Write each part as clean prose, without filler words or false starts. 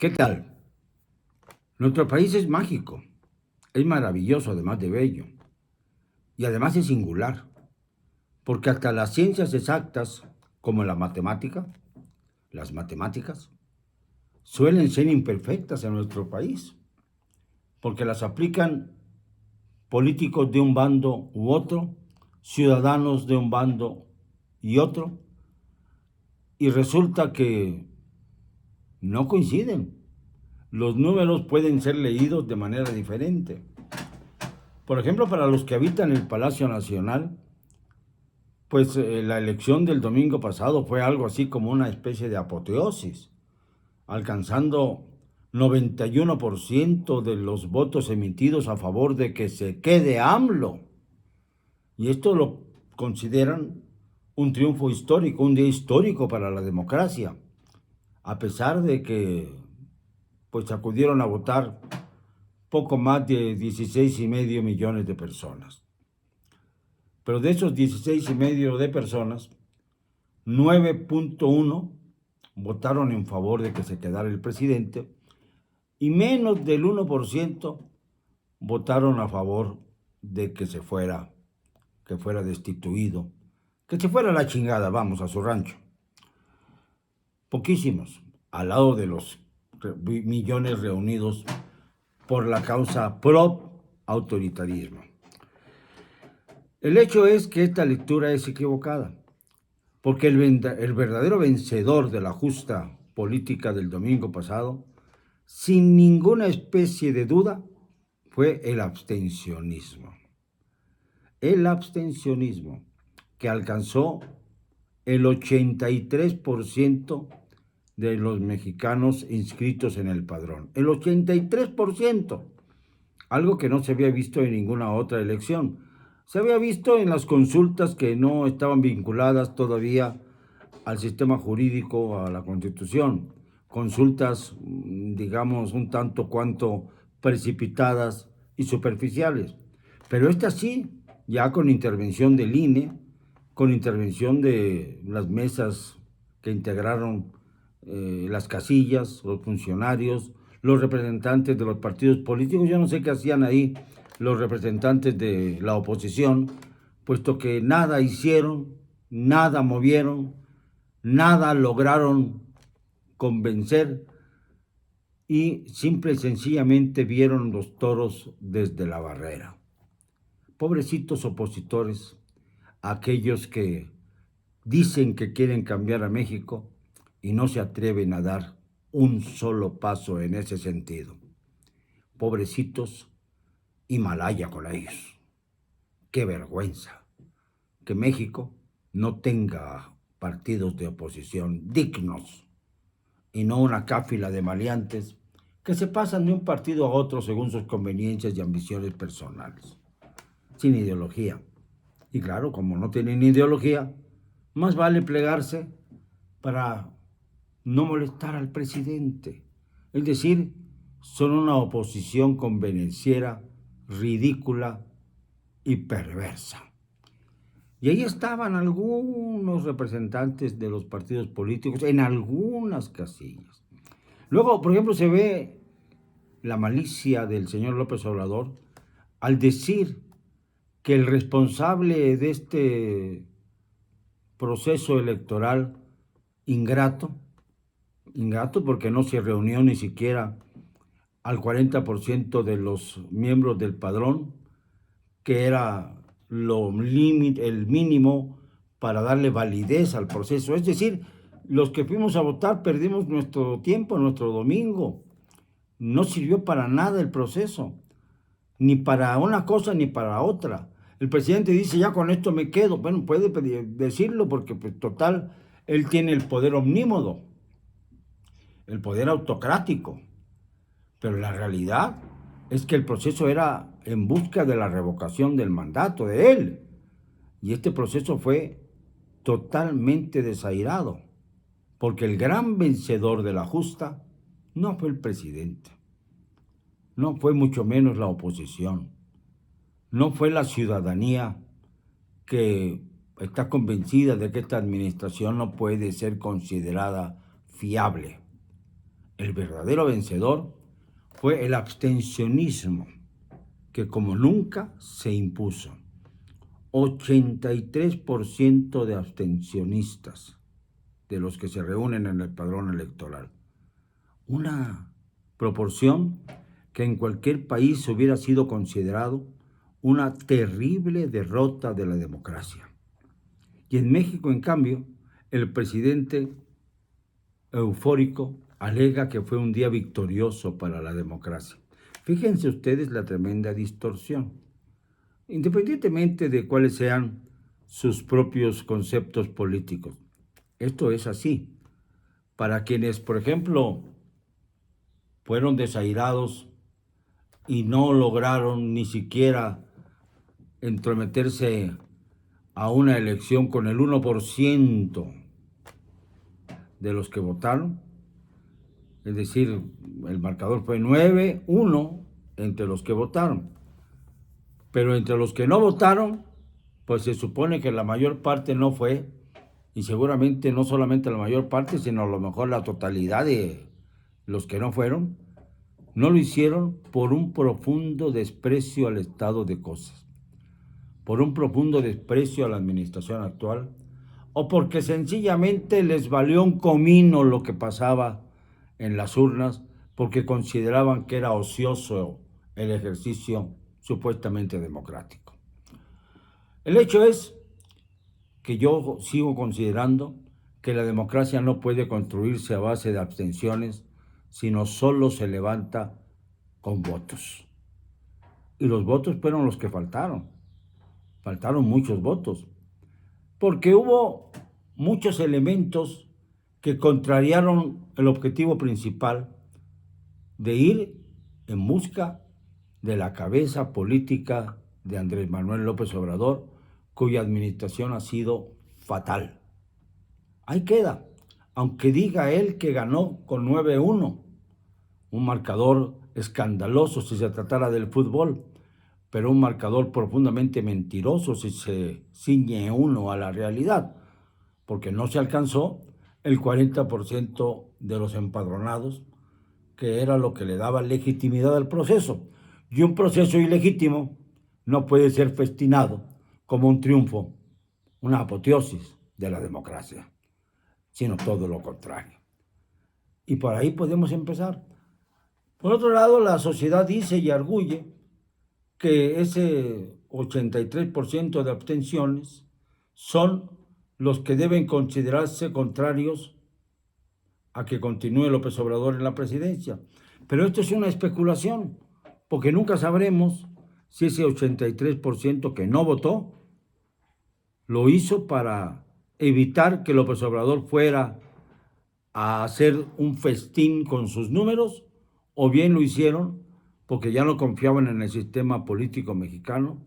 ¿Qué tal? Nuestro país es mágico, es maravilloso además de bello, y además es singular, porque hasta las ciencias exactas, como las matemáticas, suelen ser imperfectas en nuestro país, porque las aplican políticos de un bando u otro, ciudadanos de un bando y otro, y resulta que no coinciden. Los números pueden ser leídos de manera diferente. Por ejemplo, para los que habitan el Palacio Nacional, pues la elección del domingo pasado fue algo así como una especie de apoteosis, alcanzando 91% de los votos emitidos a favor de que se quede AMLO. Y esto lo consideran un triunfo histórico, un día histórico para la democracia, a pesar de que pues acudieron a votar poco más de 16,5 millones de personas. Pero de esos 16,5 de personas, 9,1 votaron en favor de que se quedara el presidente y menos del 1% votaron a favor de que que fuera destituido, que se fuera a la chingada, vamos, a su rancho. Poquísimos, al lado de los millones reunidos por la causa pro autoritarismo. El hecho es que esta lectura es equivocada, porque el verdadero vencedor de la justa política del domingo pasado, sin ninguna especie de duda, fue el abstencionismo. El abstencionismo, que alcanzó el 83% de los mexicanos inscritos en el padrón. El 83%, algo que no se había visto en ninguna otra elección. Se había visto en las consultas que no estaban vinculadas todavía al sistema jurídico, a la Constitución. Consultas, digamos, un tanto cuanto precipitadas y superficiales. Pero esta sí, ya con intervención del INE, con intervención de las mesas que integraron las casillas, los funcionarios, los representantes de los partidos políticos. Yo no sé qué hacían ahí los representantes de la oposición, puesto que nada hicieron, nada movieron, nada lograron convencer y simple y sencillamente vieron los toros desde la barrera. Pobrecitos opositores, aquellos que dicen que quieren cambiar a México y no se atreven a dar un solo paso en ese sentido. Pobrecitos, Himalaya con ellos. Qué vergüenza que México no tenga partidos de oposición dignos y no una cáfila de maleantes que se pasan de un partido a otro según sus conveniencias y ambiciones personales, sin ideología. Y claro, como no tienen ideología, más vale plegarse para no molestar al presidente. Es decir, son una oposición convenenciera, ridícula y perversa. Y ahí estaban algunos representantes de los partidos políticos en algunas casillas. Luego, por ejemplo, se ve la malicia del señor López Obrador al decir que el responsable de este proceso electoral ingrato porque no se reunió ni siquiera al 40% de los miembros del padrón, que era el mínimo para darle validez al proceso. Es decir, los que fuimos a votar perdimos nuestro tiempo, nuestro domingo. No sirvió para nada el proceso, ni para una cosa ni para otra. El presidente dice, ya con esto me quedo. Bueno, puede decirlo porque, pues, total, él tiene el poder omnímodo, el poder autocrático. Pero la realidad es que el proceso era en busca de la revocación del mandato de él. Y este proceso fue totalmente desairado, porque el gran vencedor de la justa no fue el presidente, no fue mucho menos la oposición, no fue la ciudadanía que está convencida de que esta administración no puede ser considerada fiable. el verdadero vencedor fue el abstencionismo, que como nunca se impuso. 83% de abstencionistas de los que se reúnen en el padrón electoral. Una proporción que en cualquier país hubiera sido considerado una terrible derrota de la democracia. Y en México, en cambio, el presidente eufórico alega que fue un día victorioso para la democracia. Fíjense ustedes la tremenda distorsión. Independientemente de cuáles sean sus propios conceptos políticos. Esto es así. Para quienes, por ejemplo, fueron desairados y no lograron ni siquiera entrometerse a una elección con el 1% de los que votaron, es decir, el marcador fue 9-1 entre los que votaron, pero entre los que no votaron, pues se supone que la mayor parte no fue, y seguramente no solamente la mayor parte, sino a lo mejor la totalidad de los que no fueron, no lo hicieron por un profundo desprecio al estado de cosas, por un profundo desprecio a la administración actual, o porque sencillamente les valió un comino lo que pasaba en las urnas, porque consideraban que era ocioso el ejercicio supuestamente democrático. El hecho es que yo sigo considerando que la democracia no puede construirse a base de abstenciones, sino solo se levanta con votos. Y los votos fueron los que faltaron. Faltaron muchos votos. Porque hubo muchos elementos que contrariaron el objetivo principal de ir en busca de la cabeza política de Andrés Manuel López Obrador, cuya administración ha sido fatal. Ahí queda, aunque diga él que ganó con 9-1, un marcador escandaloso si se tratara del fútbol, pero un marcador profundamente mentiroso si se ciñe uno a la realidad, porque no se alcanzó el 40% de los empadronados, que era lo que le daba legitimidad al proceso. Y un proceso ilegítimo no puede ser festinado como un triunfo, una apoteosis de la democracia, sino todo lo contrario. Y por ahí podemos empezar. Por otro lado, la sociedad dice y arguye que ese 83% de abstenciones son los que deben considerarse contrarios a que continúe López Obrador en la presidencia. Pero esto es una especulación, porque nunca sabremos si ese 83% que no votó lo hizo para evitar que López Obrador fuera a hacer un festín con sus números, o bien lo hicieron porque ya no confiaban en el sistema político mexicano,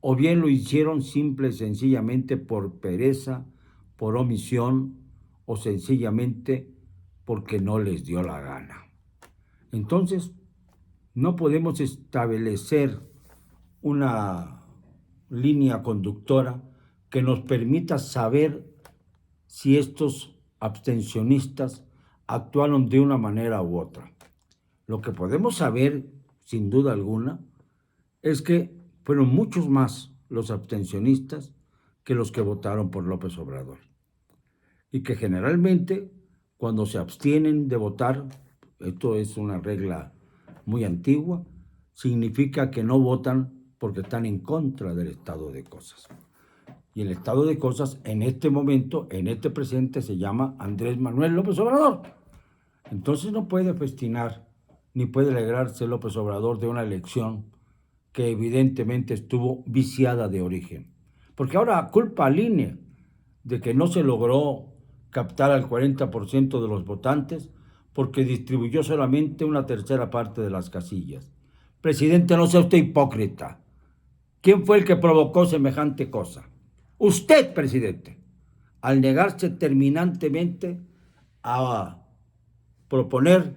o bien lo hicieron simple y sencillamente por pereza, por omisión, o sencillamente porque no les dio la gana. Entonces, no podemos establecer una línea conductora que nos permita saber si estos abstencionistas actuaron de una manera u otra. Lo que podemos saber, sin duda alguna, es que fueron muchos más los abstencionistas que los que votaron por López Obrador. Y que generalmente, cuando se abstienen de votar, esto es una regla muy antigua, significa que no votan porque están en contra del estado de cosas. Y el estado de cosas en este momento, en este presente, se llama Andrés Manuel López Obrador. Entonces no puede festinar ni puede alegrarse López Obrador de una elección que evidentemente estuvo viciada de origen. Porque ahora culpa al INE de que no se logró captar al 40% de los votantes porque distribuyó solamente una tercera parte de las casillas. Presidente, no sea usted hipócrita. ¿Quién fue el que provocó semejante cosa? Usted, presidente, al negarse terminantemente a proponer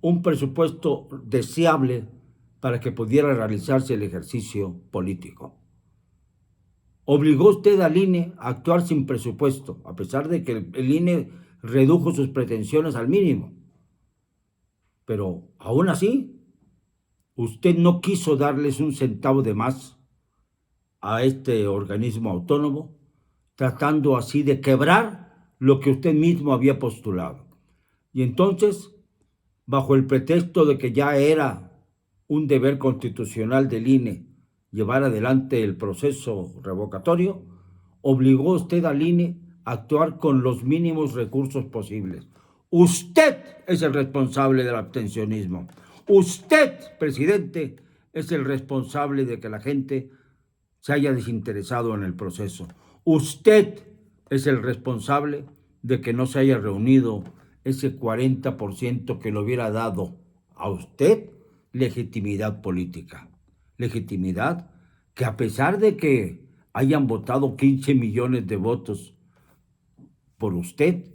un presupuesto deseable para que pudiera realizarse el ejercicio político. Obligó usted al INE a actuar sin presupuesto, a pesar de que el INE redujo sus pretensiones al mínimo. Pero aún así, usted no quiso darles un centavo de más a este organismo autónomo, tratando así de quebrar lo que usted mismo había postulado. Y entonces, bajo el pretexto de que ya era un deber constitucional del INE llevar adelante el proceso revocatorio, obligó usted al INE a actuar con los mínimos recursos posibles. Usted es el responsable del abstencionismo. Usted, presidente, es el responsable de que la gente se haya desinteresado en el proceso. Usted es el responsable de que no se haya reunido ese 40% que le hubiera dado a usted legitimidad política. Legitimidad que, a pesar de que hayan votado 15 millones de votos por usted,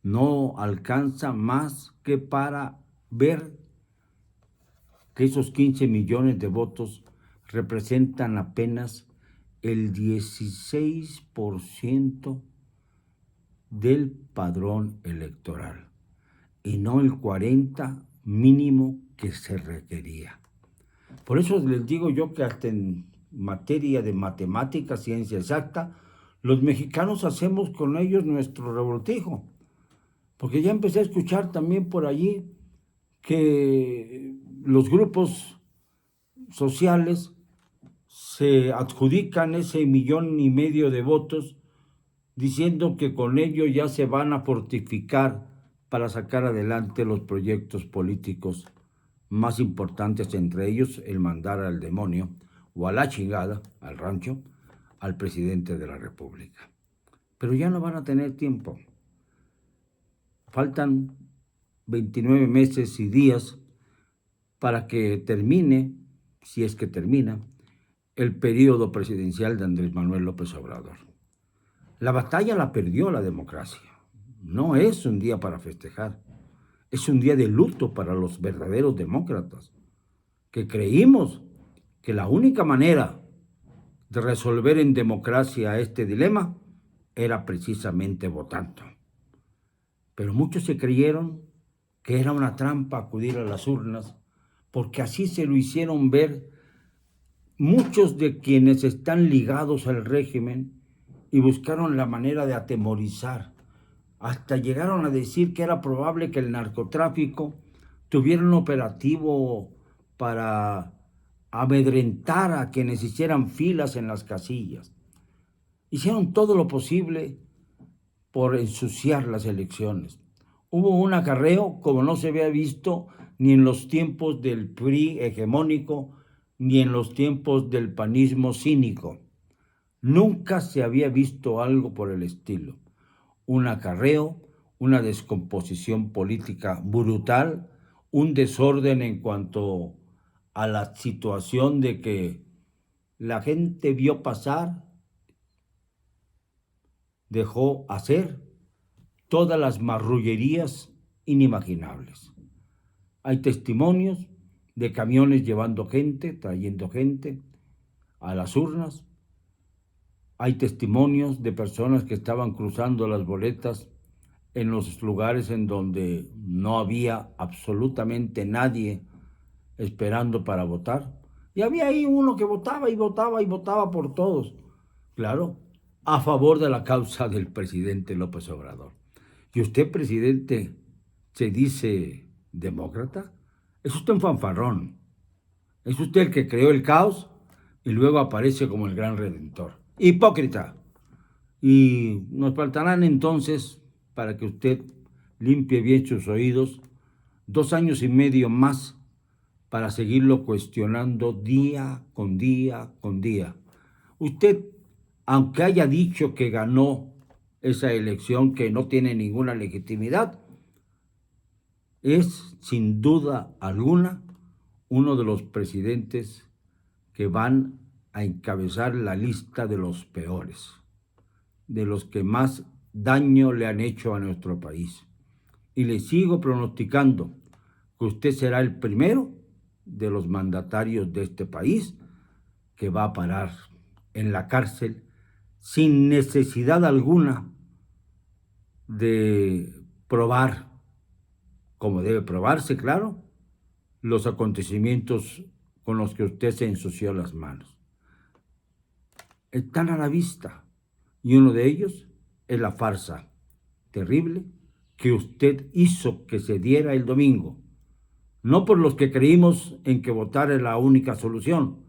no alcanza más que para ver que esos 15 millones de votos representan apenas el 16% del padrón electoral y no el 40% mínimo que se requería. Por eso les digo yo que hasta en materia de matemática, ciencia exacta, los mexicanos hacemos con ellos nuestro revoltijo. Porque ya empecé a escuchar también por allí que los grupos sociales se adjudican ese 1,5 millones de votos diciendo que con ello ya se van a fortificar para sacar adelante los proyectos políticos más importantes, entre ellos el mandar al demonio o a la chingada, al rancho, al presidente de la República. Pero ya no van a tener tiempo. Faltan 29 meses y días para que termine, si es que termina, el periodo presidencial de Andrés Manuel López Obrador. La batalla la perdió la democracia. No es un día para festejar. Es un día de luto para los verdaderos demócratas, que creímos que la única manera de resolver en democracia este dilema era precisamente votando. Pero muchos se creyeron que era una trampa acudir a las urnas, porque así se lo hicieron ver muchos de quienes están ligados al régimen y buscaron la manera de atemorizar. Hasta llegaron a decir que era probable que el narcotráfico tuviera un operativo para amedrentar a quienes hicieran filas en las casillas. Hicieron todo lo posible por ensuciar las elecciones. Hubo un acarreo como no se había visto ni en los tiempos del PRI hegemónico, ni en los tiempos del panismo cínico. Nunca se había visto algo por el estilo. Un acarreo, una descomposición política brutal, un desorden en cuanto a la situación de que la gente vio pasar, dejó hacer todas las marrullerías inimaginables. Hay testimonios de camiones llevando gente, trayendo gente a las urnas. Hay testimonios de personas que estaban cruzando las boletas en los lugares en donde no había absolutamente nadie esperando para votar. Y había ahí uno que votaba y votaba y votaba por todos. Claro, a favor de la causa del presidente López Obrador. ¿Y usted, presidente, se dice demócrata? Es usted un fanfarrón. Es usted el que creó el caos y luego aparece como el gran redentor. Hipócrita. Y nos faltarán entonces, para que usted limpie bien sus oídos, 2 años y medio más para seguirlo cuestionando día con día con día. Usted, aunque haya dicho que ganó esa elección que no tiene ninguna legitimidad, es sin duda alguna uno de los presidentes que van a encabezar la lista de los peores, de los que más daño le han hecho a nuestro país. Y le sigo pronosticando que usted será el primero de los mandatarios de este país que va a parar en la cárcel sin necesidad alguna de probar como debe probarse, claro, los acontecimientos con los que usted se ensució las manos. Están a la vista, y uno de ellos es la farsa terrible que usted hizo que se diera el domingo, no por los que creímos en que votar es la única solución,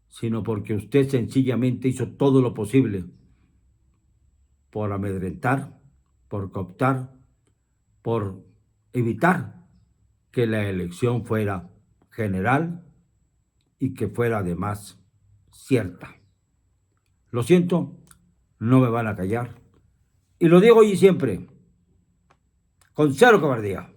sino porque usted sencillamente hizo todo lo posible por amedrentar, por cooptar, por evitar que la elección fuera general y que fuera además cierta. Lo siento, no me van a callar. Y lo digo hoy y siempre, con cero cobardía.